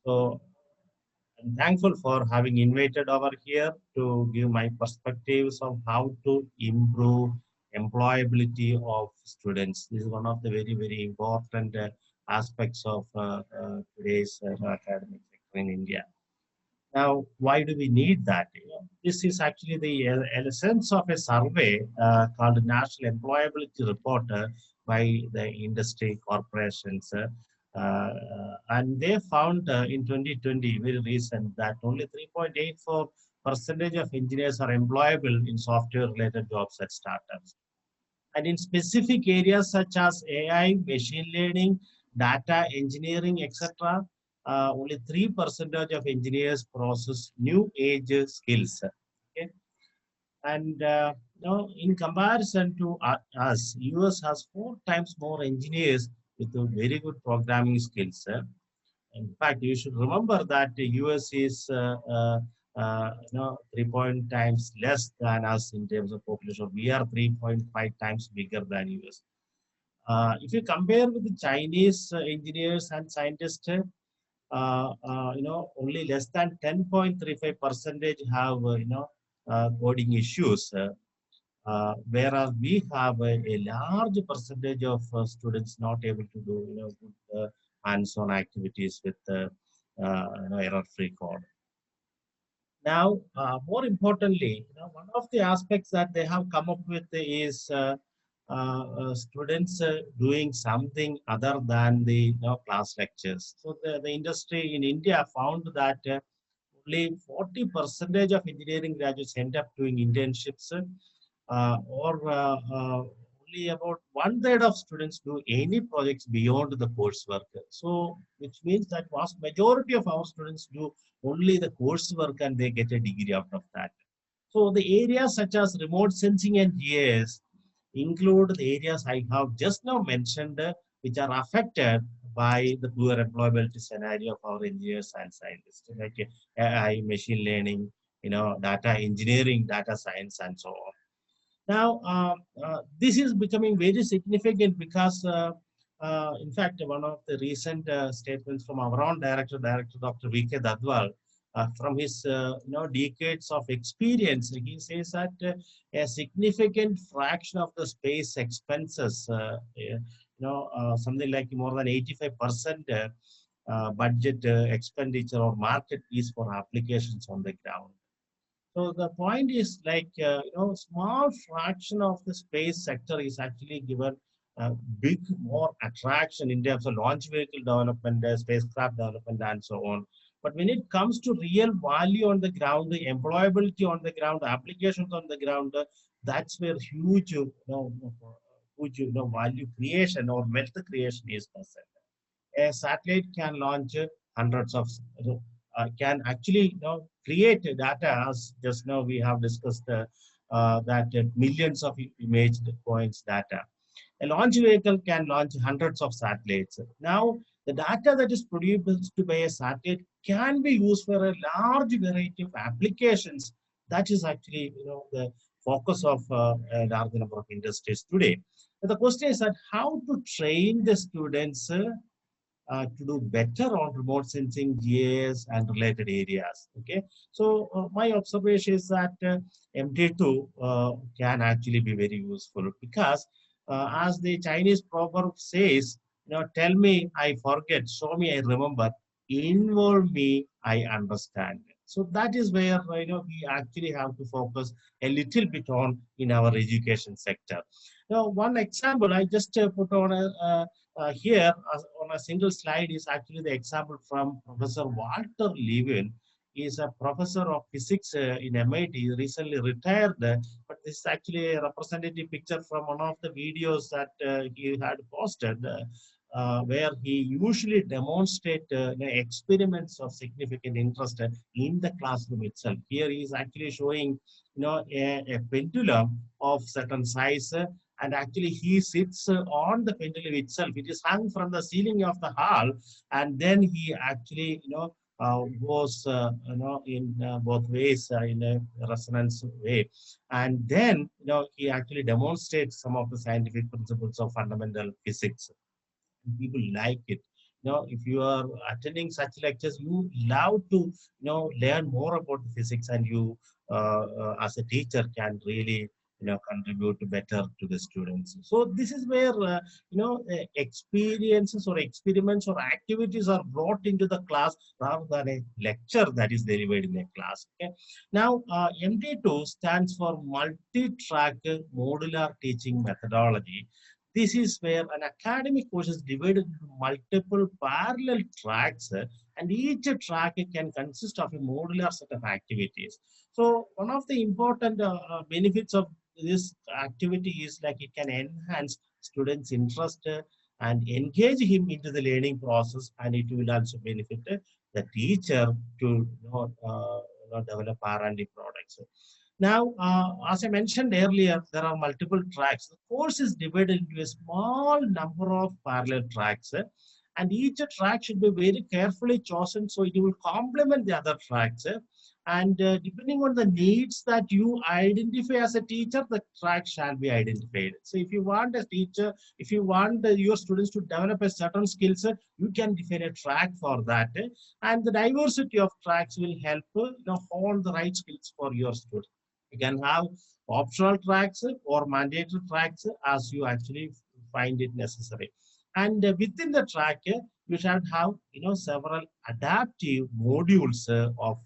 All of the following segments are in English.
So I'm thankful for having invited over here to give my perspectives of how to improve employability of students. This is one of the very, very important aspects of today's academic sector in India. Now, why do we need that? This is actually the essence of a survey called National Employability Report by the industry corporations. And they found in 2020, very recent, that only 3.84 percentage of engineers are employable in software-related jobs at startups. And in specific areas such as AI, machine learning, data engineering, etc., only 3% of engineers process new age skills. Okay? And in comparison to us, US has 4 times more engineers with very good programming skills. In fact, you should remember that the US is 3 times less than us in terms of population. We are 3.5 times bigger than US. If you compare with the Chinese engineers and scientists, only less than 10.35 percentage have coding issues. Whereas we have a large percentage of students not able to do good hands-on activities with error-free code. Now, more importantly, one of the aspects that they have come up with is students doing something other than the class lectures. So the industry in India found that only 40% of engineering graduates end up doing internships, or only about 1/3 of students do any projects beyond the coursework. So, which means that vast majority of our students do only the coursework and they get a degree out of that. So, the areas such as remote sensing and GIS include the areas I have just now mentioned, which are affected by the poor employability scenario of our engineers and scientists, like AI, machine learning, data engineering, data science, and so on. Now, this is becoming very significant because, in fact, one of the recent statements from our own director Dr. V.K. Dadwal, from his decades of experience, he says that a significant fraction of the space expenses, something like more than 85% budget expenditure or market is for applications on the ground. So the point is like, small fraction of the space sector is actually given big more attraction in terms of launch vehicle development, spacecraft development, and so on. But when it comes to real value on the ground, the employability on the ground, applications on the ground, that's where huge, value creation or wealth creation is concerned. A satellite can launch hundreds of can actually create data, as just now we have discussed that millions of image points data. A launch vehicle can launch hundreds of satellites. Now, the data that is produced by a satellite can be used for a large variety of applications. That is actually the focus of a large number of industries today. But the question is that how to train the students to do better on remote sensing, GIS, and related areas. Okay, so my observation is that MT2 can actually be very useful because, as the Chinese proverb says, tell me I forget, show me I remember, involve me I understand. So that is where we actually have to focus a little bit on in our education sector. Now, one example I just put on here on a single slide is actually the example from Professor Walter Levin. He is a professor of physics in MIT, recently retired, but this is actually a representative picture from one of the videos that he had posted, where he usually demonstrate experiments of significant interest in the classroom itself. Here he is actually showing, a pendulum of certain size, and actually he sits on the pendulum itself. It is hung from the ceiling of the hall, and then he actually, goes, in both ways in a resonance way, and then he actually demonstrates some of the scientific principles of fundamental physics. People like it. if you are attending such lectures, you love to, learn more about physics, and you, as a teacher, can really, contribute better to the students. So this is where, experiences or experiments or activities are brought into the class rather than a lecture that is delivered in a class. Okay. Now, MT2 stands for multi-track modular teaching methodology. This is where an academic course is divided into multiple parallel tracks, and each track can consist of a modular set of activities. So one of the important benefits of this activity is like it can enhance students' interest and engage him into the learning process, and it will also benefit the teacher to, develop R&D products. Now, as I mentioned earlier, there are multiple tracks. The course is divided into a small number of parallel tracks, and each track should be very carefully chosen so it will complement the other tracks. And depending on the needs that you identify as a teacher, the track shall be identified. So if you want a teacher, if you want your students to develop a certain skill set, you can define a track for that. And the diversity of tracks will help hone the right skills for your students. You can have optional tracks or mandatory tracks as you actually find it necessary. And within the track, you should have several adaptive modules of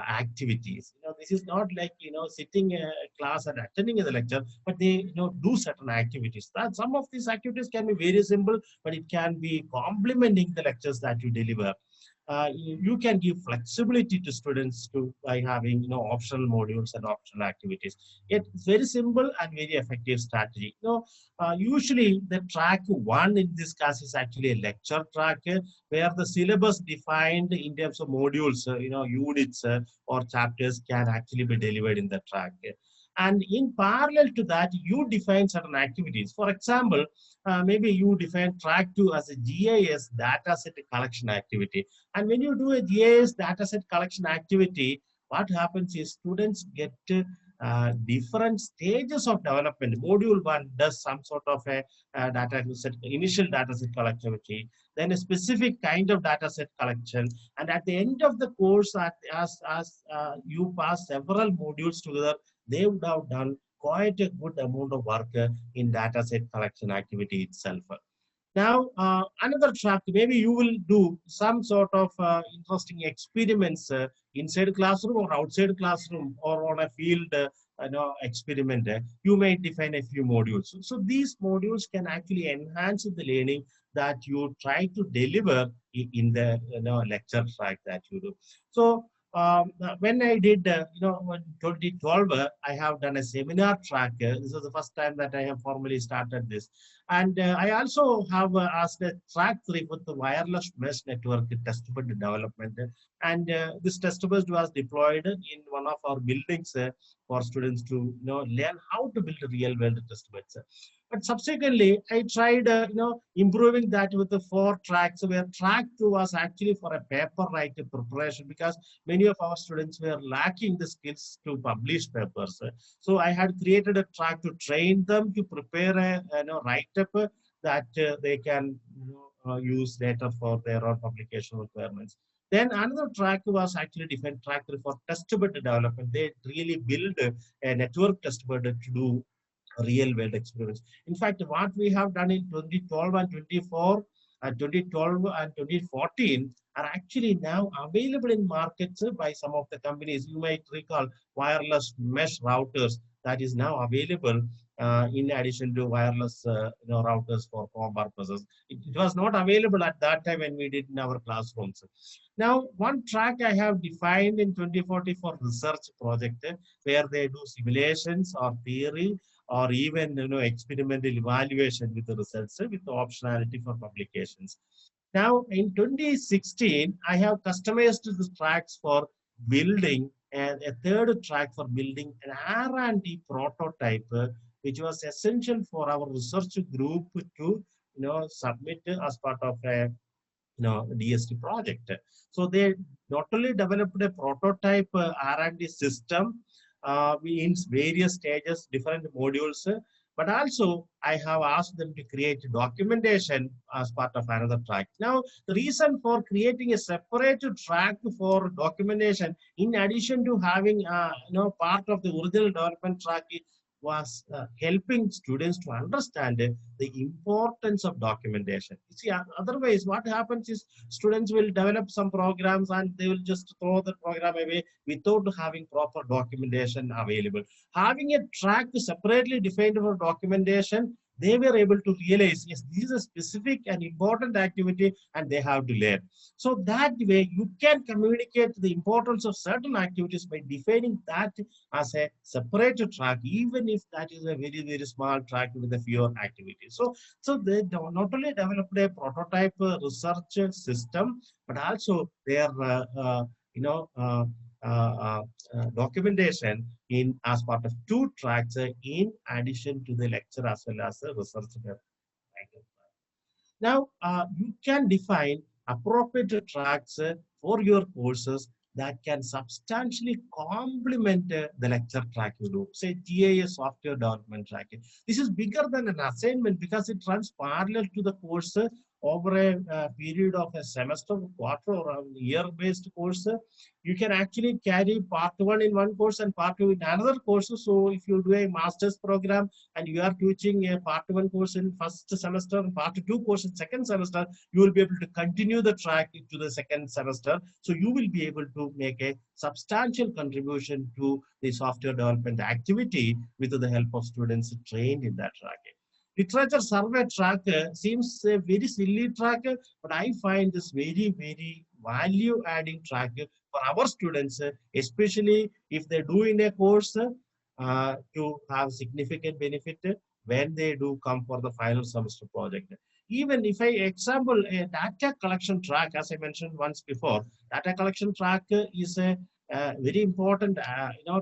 activities. This is not like sitting in a class and attending the lecture, but they do certain activities. That some of these activities can be very simple, but it can be complementing the lectures that you deliver. You can give flexibility to students by having optional modules and optional activities. It's very simple and very effective strategy. Usually the track one in this class is actually a lecture track, where the syllabus defined in terms of modules, units or chapters can actually be delivered in the track. And in parallel to that, you define certain activities. For example, maybe you define track 2 as a GIS dataset collection activity. And when you do a GIS dataset collection activity, what happens is students get different stages of development. Module 1 does some sort of a data set, initial data set collectivity, then a specific kind of data set collection. And at the end of the course, as you pass several modules together, they would have done quite a good amount of work in data set collection activity itself. Now, another track, maybe you will do some sort of interesting experiments inside classroom or outside classroom or on a field experiment. You may define a few modules. So these modules can actually enhance the learning that you try to deliver in the lecture track that you do. So when I did, in 2012, I have done a seminar track. This was the first time that I have formally started this. And I also have asked a track 3 with the wireless mesh network testbed development. And this testbed was deployed in one of our buildings for students to learn how to build real world testbeds. But subsequently, I tried, improving that with the 4 tracks, where track 2 was actually for a paper writing preparation, because many of our students were lacking the skills to publish papers. So I had created a track to train them to prepare a write-up that they can use later for their own publication requirements. Then another track was actually defined track 3 for testbed development. They really build a network testbed to do real world experiments. In fact, what we have done in 2012 and 24, 2012 and 2014 are actually now available in markets by some of the companies. You might recall wireless mesh routers that is now available in addition to wireless routers for home purposes. It was not available at that time when we did in our classrooms. Now, one track I have defined in 2040 for research project where they do simulations or theory or even experimental evaluation with the results with the optionality for publications. Now in 2016, I have customized the tracks for building and a third track for building an R&D prototype, which was essential for our research group to submit as part of a DST project. So they not only developed a prototype R&D system in various stages, different modules, but also I have asked them to create documentation as part of another track. Now, the reason for creating a separate track for documentation, in addition to having part of the original development track, was helping students to understand the importance of documentation. You see, otherwise, what happens is students will develop some programs and they will just throw the program away without having proper documentation available. Having a track separately defined for documentation, they were able to realize, yes, this is a specific and important activity and they have to learn. So that way, you can communicate the importance of certain activities by defining that as a separate track, even if that is a very, very small track with a few activities. So they not only developed a prototype research system, but also their documentation in as part of two tracks in addition to the lecture as well as the research. Now, you can define appropriate tracks for your courses that can substantially complement the lecture track you do. Say GIS software development track. This is bigger than an assignment because it runs parallel to the course over a period of a semester, quarter, or a year-based course. You can actually carry part one in one course and part two in another course. So if you do a master's program and you are teaching a part one course in first semester and part two course in second semester, you will be able to continue the track into the second semester. So you will be able to make a substantial contribution to the software development activity with the help of students trained in that track. Literature survey track seems a very silly track, but I find this very, very value adding track for our students, especially if they do in a course to have significant benefit when they do come for the final semester project. Even if I example a data collection track, as I mentioned once before, data collection track is a very important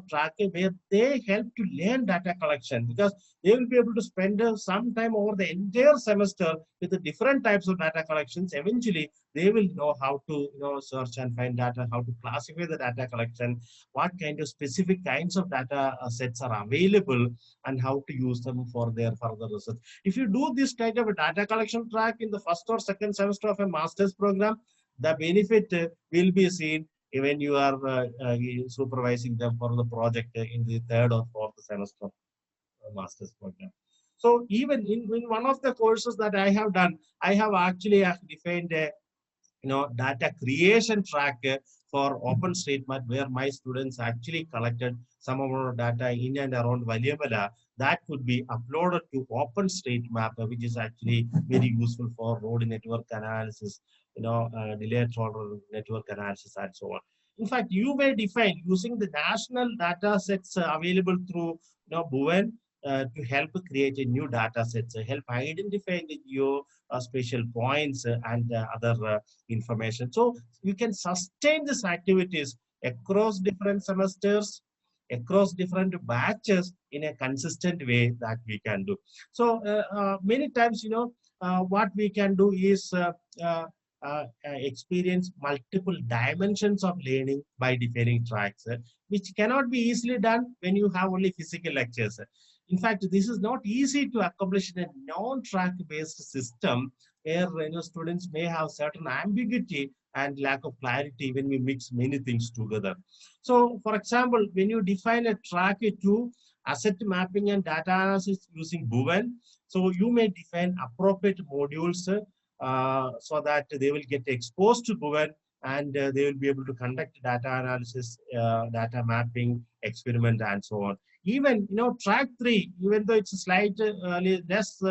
track where they help to learn data collection, because they will be able to spend some time over the entire semester with the different types of data collections. Eventually they will know how to search and find data, how to classify the data collection, what kind of specific kinds of data sets are available, and how to use them for their further research. If you do this kind of a data collection track in the first or second semester of a master's program, the benefit will be seen when you are supervising them for the project in the third or fourth semester of master's program. So even in one of the courses that I have done, I have actually defined a data creation track for OpenStreetMap, where my students actually collected some amount of data in and around Valiamala that could be uploaded to OpenStreetMap, which is actually very useful for road network analysis, delayed shoulder network analysis, and so on. In fact, you may define using the national data sets available through Bhuvan to help create a new data sets, help identify the spatial points and other information. So you can sustain these activities across different semesters, across different batches in a consistent way that we can do. So many times, what we can do is experience multiple dimensions of learning by defining tracks, which cannot be easily done when you have only physical lectures. In fact, this is not easy to accomplish in a non-track based system where students may have certain ambiguity and lack of clarity when we mix many things together. So, for example, when you define a track to asset mapping and data analysis using Bhuvan, so you may define appropriate modules so that they will get exposed to Bhuvan and they will be able to conduct data analysis, data mapping, experiment, and so on. Even track 3, even though it's a slightly less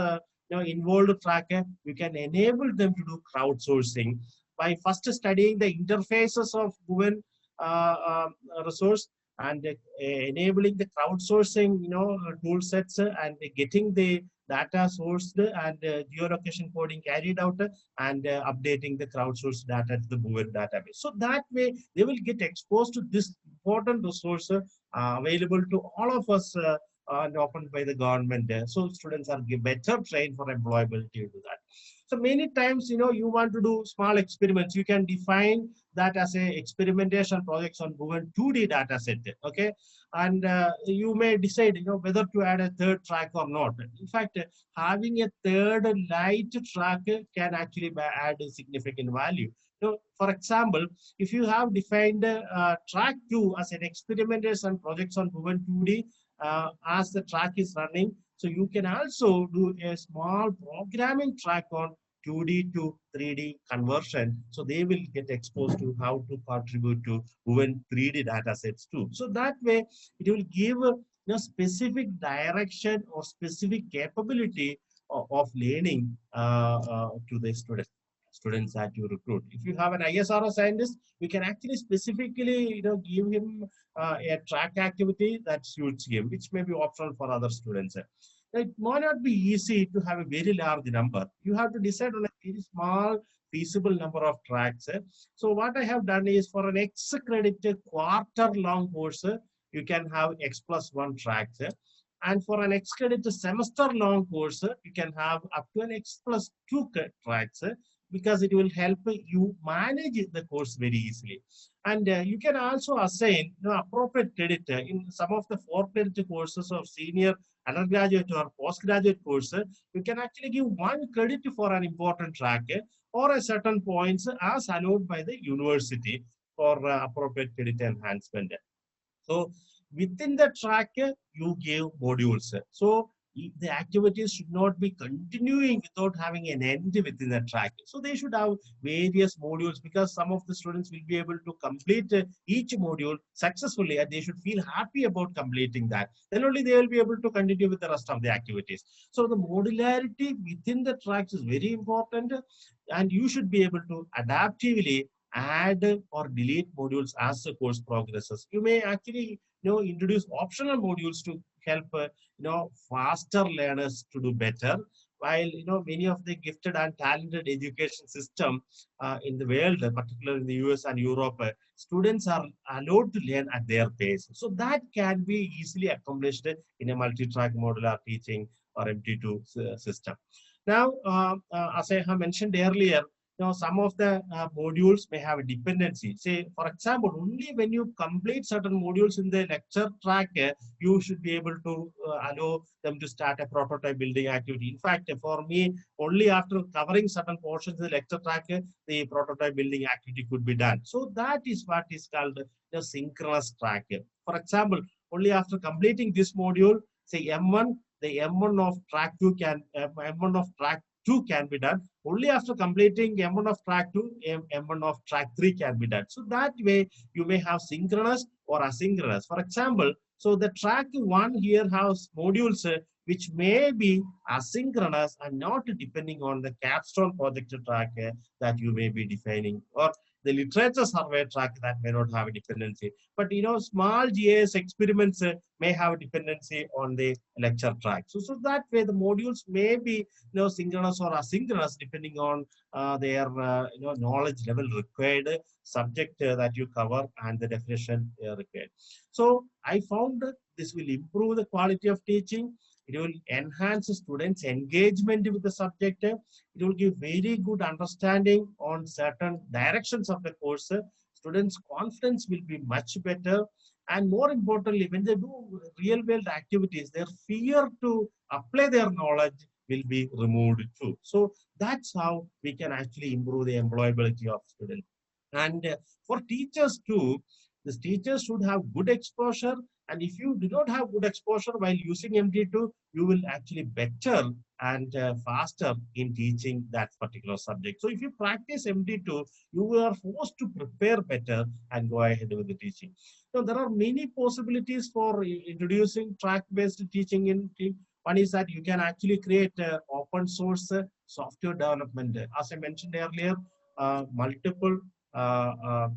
involved track, you can enable them to do crowdsourcing by first studying the interfaces of Bhuvan resource and enabling the crowdsourcing tool sets and getting the data sourced and geolocation coding carried out and updating the crowdsourced data to the Bhuvan database. So that way they will get exposed to this important resource available to all of us and offered by the government. So students are better trained for employability to that. So many times, you want to do small experiments. You can define that as a experimentation projects on given 2D data set. Okay, and you may decide, whether to add a third track or not. In fact, having a third light track can actually add a significant value. For example, if you have defined track 2 as an experimentation projects on given 2D as the track is running, so you can also do a small programming track on 2D to 3D conversion. So they will get exposed to how to contribute to even 3D data sets too. So that way it will give specific direction or specific capability of learning to the students that you recruit. If you have an ISRO scientist, you can actually specifically give him a track activity that suits him, which may be optional for other students. It might not be easy to have a very large number. You have to decide on a very small, feasible number of tracks. So what I have done is, for an X credit quarter-long course, you can have X plus 1 tracks. And for an X credit semester-long course, you can have up to an X plus 2 tracks, because it will help you manage the course very easily. And you can also assign appropriate credit in some of the 4 credit courses of senior undergraduate or postgraduate course. You can actually give 1 credit for an important track or a certain points as allowed by the university for appropriate credit enhancement. So within the track, you give modules. So the activities should not be continuing without having an end within the track. So they should have various modules, because some of the students will be able to complete each module successfully, and they should feel happy about completing that. Then only they will be able to continue with the rest of the activities. So the modularity within the tracks is very important, and you should be able to adaptively add or delete modules as the course progresses. You may actually introduce optional modules to help faster learners to do better. While many of the gifted and talented education system in the world, particularly in the US and Europe, students are allowed to learn at their pace. So that can be easily accomplished in a multi-track modular teaching or MT2 system. Now, as I have mentioned earlier, some of the modules may have a dependency. Say, for example, only when you complete certain modules in the lecture track, you should be able to allow them to start a prototype building activity. In fact, for me, only after covering certain portions of the lecture track, the prototype building activity could be done. So that is what is called the synchronous track. For example, only after completing this module, say M1, the M1 of track 2 can M1 of track 2 can be done. Only after completing M1 of track 2, M1 of track 3 can be done. So that way you may have synchronous or asynchronous. For example, so the track 1 here has modules which may be asynchronous and not depending on the capstone project track that you may be defining, or the literature survey track that may not have a dependency. But small GIS experiments may have a dependency on the lecture track. So that way the modules may be synchronous or asynchronous depending on their knowledge level required, subject that you cover, and the definition required. So I found that this will improve the quality of teaching. It will enhance students' engagement with the subject. It will give very good understanding on certain directions of the course. Students' confidence will be much better. And more importantly, when they do real-world activities, their fear to apply their knowledge will be removed too. So that's how we can actually improve the employability of students. And for teachers too, the teachers should have good exposure. And if you do not have good exposure while using MT2, you will actually better and faster in teaching that particular subject. So if you practice MT2, you are forced to prepare better and go ahead with the teaching. So there are many possibilities for introducing track-based teaching in team. One is that you can actually create open source software development. As I mentioned earlier, multiple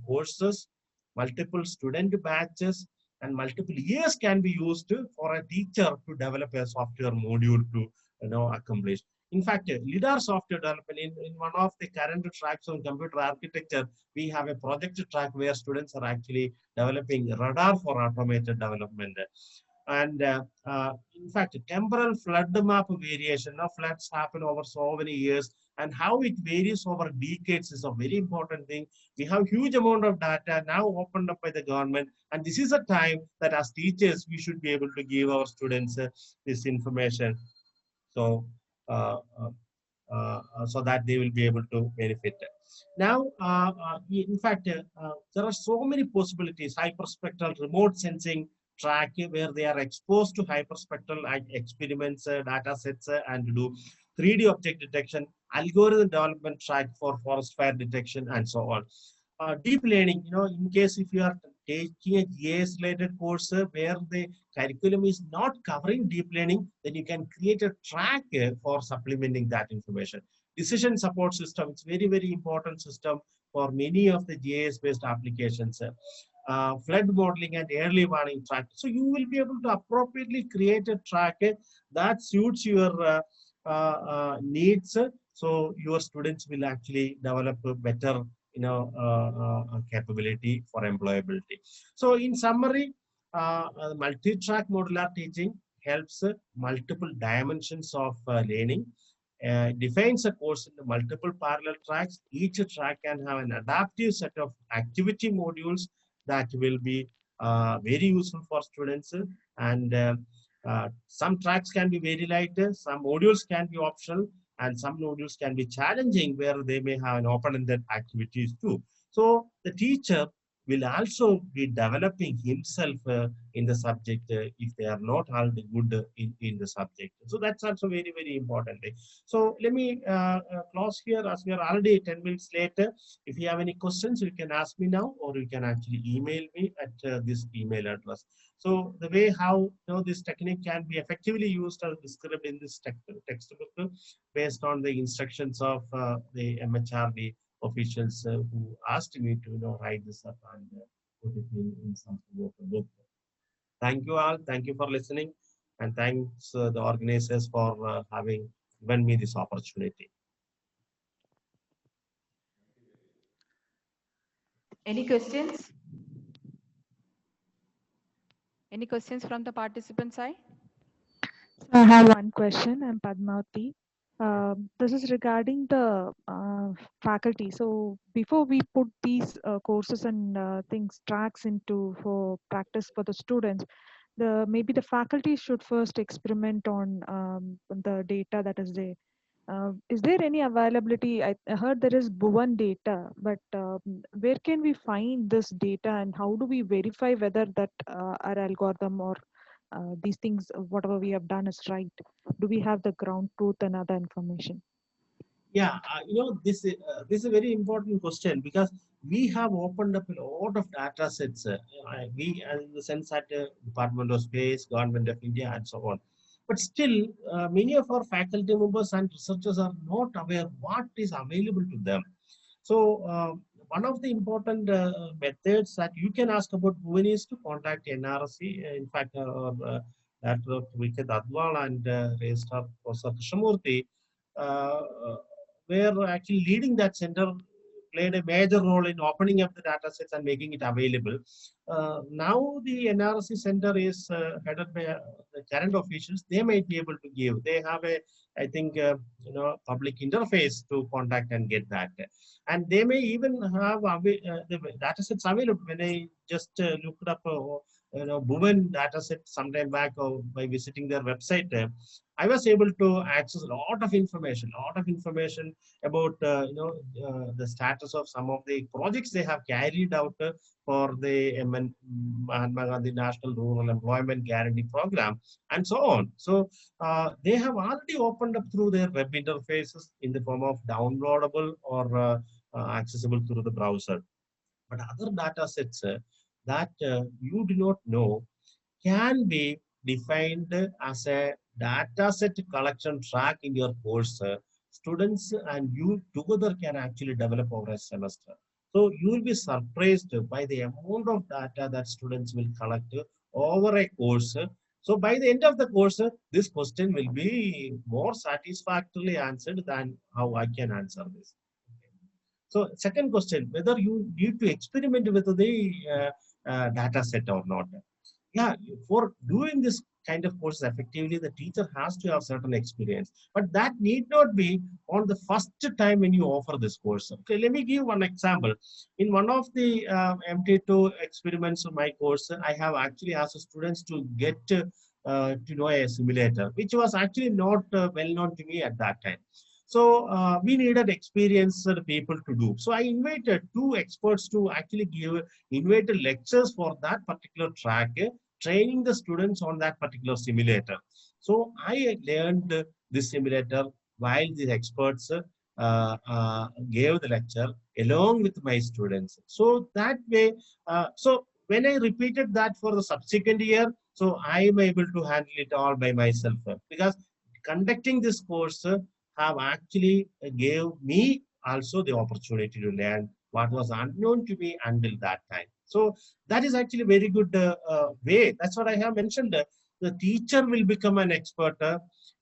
courses, multiple student batches, and multiple years can be used for a teacher to develop a software module to accomplish. In fact, LIDAR software development in one of the current tracks on computer architecture, we have a project track where students are actually developing radar for automated development. And in fact, temporal flood map variation. Now, floods happen over so many years, and how it varies over decades is a very important thing. We have huge amount of data now opened up by the government, and this is a time that as teachers we should be able to give our students this information, so uh, uh, so that they will be able to benefit. Now, in fact, there are so many possibilities. Hyperspectral remote sensing track where they are exposed to hyperspectral experiments, data sets, and do 3D object detection, algorithm development track for forest fire detection, and so on. Deep learning, in case if you are taking a GIS related course where the curriculum is not covering deep learning, then you can create a track for supplementing that information. Decision support system, it's very, very important system for many of the GIS based applications. Flood modeling and early warning track. So you will be able to appropriately create a track that suits your needs. So your students will actually develop a better capability for employability. So in summary, multi-track modular teaching helps multiple dimensions of learning, defines a course into multiple parallel tracks. Each track can have an adaptive set of activity modules that will be very useful for students. And some tracks can be very light, some modules can be optional, and some modules can be challenging where they may have an open-ended activities too. So the teacher will also be developing himself in the subject if they are not already good in the subject. So that's also very, very important. So let me close here as we are already 10 minutes later. If you have any questions, you can ask me now, or you can actually email me at this email address. So the way how this technique can be effectively used as described in this textbook based on the instructions of the MHRD officials who asked me to write this up and put it in some sort of a book. Thank you all. Thank you for listening, and thanks the organizers for having given me this opportunity. Any questions? Any questions from the participant side? I have one question. I'm Padmavati. This is regarding the faculty. So before we put these courses and things tracks into for practice for the students, maybe the faculty should first experiment on the data that is there. Is there any availability? I heard there is Bhuvan data, but where can we find this data, and how do we verify whether that our algorithm or these things, whatever we have done, is right? Do we have the ground truth and other information? Yeah, this is a very important question because we have opened up a lot of data sets. We, in the sense that Department of Space, Government of India, and so on. But still, many of our faculty members and researchers are not aware what is available to them. So one of the important methods that you can ask about Bhuvan is to contact NRC. In fact, Dr. Viket Adwal and Registrar Professor Krishnamurthy, uh, were actually leading that center, played a major role in opening up the data sets and making it available. Now the NRC center is headed by the current officials. They might be able to give. They have a, I think, public interface to contact and get that. And they may even have the data sets available. When I just looked up, Bhuvan data set sometime back by visiting their website, I was able to access a lot of information about the status of some of the projects they have carried out for the Mahatma Gandhi National Rural Employment Guarantee Program and so on. So they have already opened up through their web interfaces in the form of downloadable or accessible through the browser. But other data sets that you do not know can be defined as a data set collection track in your course. Students and you together can actually develop over a semester. So you will be surprised by the amount of data that students will collect over a course. So by the end of the course, this question will be more satisfactorily answered than how I can answer this. So second question, whether you need to experiment with the data set or not. yeah, for doing this kind of courses effectively, the teacher has to have certain experience. But that need not be on the first time when you offer this course. Okay, let me give one example. In one of the MT2 experiments of my course, I have actually asked the students to get to know a simulator, which was actually not well known to me at that time. So we needed experienced people to do. So I invited two experts to actually give invited lectures for that particular track, training the students on that particular simulator. So I learned this simulator while the experts gave the lecture along with my students. So that way, so when I repeated that for the subsequent year, so I am able to handle it all by myself because conducting this course have actually gave me also the opportunity to learn what was unknown to me until that time. So that is actually very good way. That's what I have mentioned. The teacher will become an expert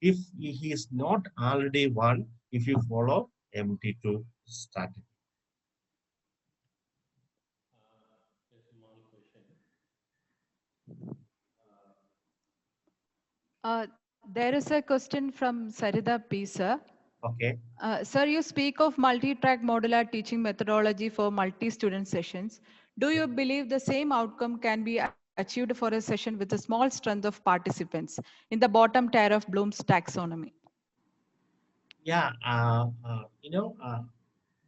if he is not already one, if you follow MT2 strategy. A small question. There is a question from Sarida P. Sir. Okay. Sir, you speak of multi-track modular teaching methodology for multi-student sessions. Do you believe the same outcome can be achieved for a session with a small strength of participants in the bottom tier of Bloom's taxonomy? Yeah.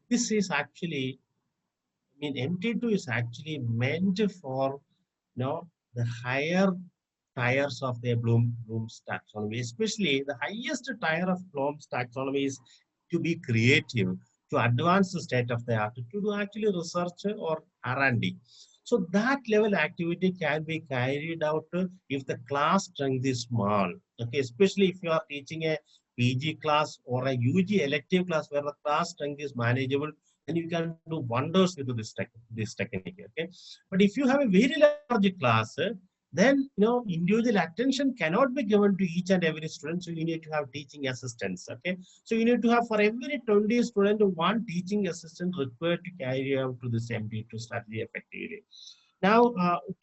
This is actually, I mean, MT2 is actually meant for, the higher tiers of the Bloom's taxonomy, especially the highest tier of Bloom's taxonomy is to be creative, to advance the state of the art, to do actually research or R&D. So that level activity can be carried out if the class strength is small. Okay, especially if you are teaching a PG class or a UG elective class where the class strength is manageable, then you can do wonders with this technique. Okay, but if you have a very large class, then individual attention cannot be given to each and every student. So you need to have teaching assistants. Okay, so you need to have for every 20 student one teaching assistant required to carry out to this MT2 strategy effectively. Now,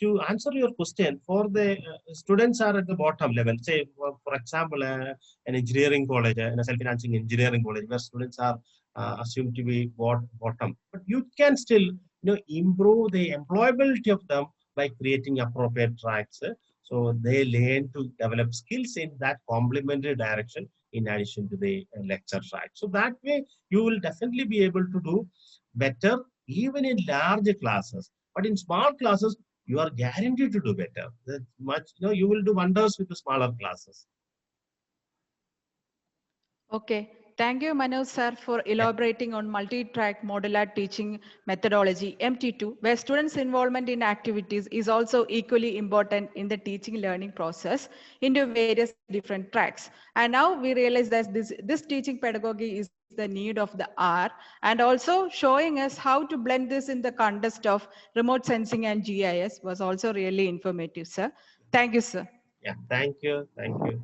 to answer your question, for the students are at the bottom level, say, for example, an engineering college, a self-financing engineering college, where students are assumed to be bottom. But you can still, improve the employability of them by creating appropriate tracks. So they learn to develop skills in that complementary direction in addition to the lecture track. So that way, you will definitely be able to do better even in large classes. But in small classes, you are guaranteed to do better. That much, you will do wonders with the smaller classes. Okay. Thank you, Manoj sir, for Yeah. elaborating on multi-track modular teaching methodology, MT2, where students' involvement in activities is also equally important in the teaching learning process into various different tracks. And now we realize that this teaching pedagogy is the need of the hour, and also showing us how to blend this in the context of remote sensing and GIS was also really informative, sir. Thank you, sir. Yeah. Thank you. Thank you.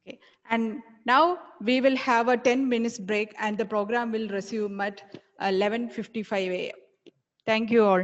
Okay. And now we will have a 10 minutes break and the program will resume at 11:55 a.m. Thank you all.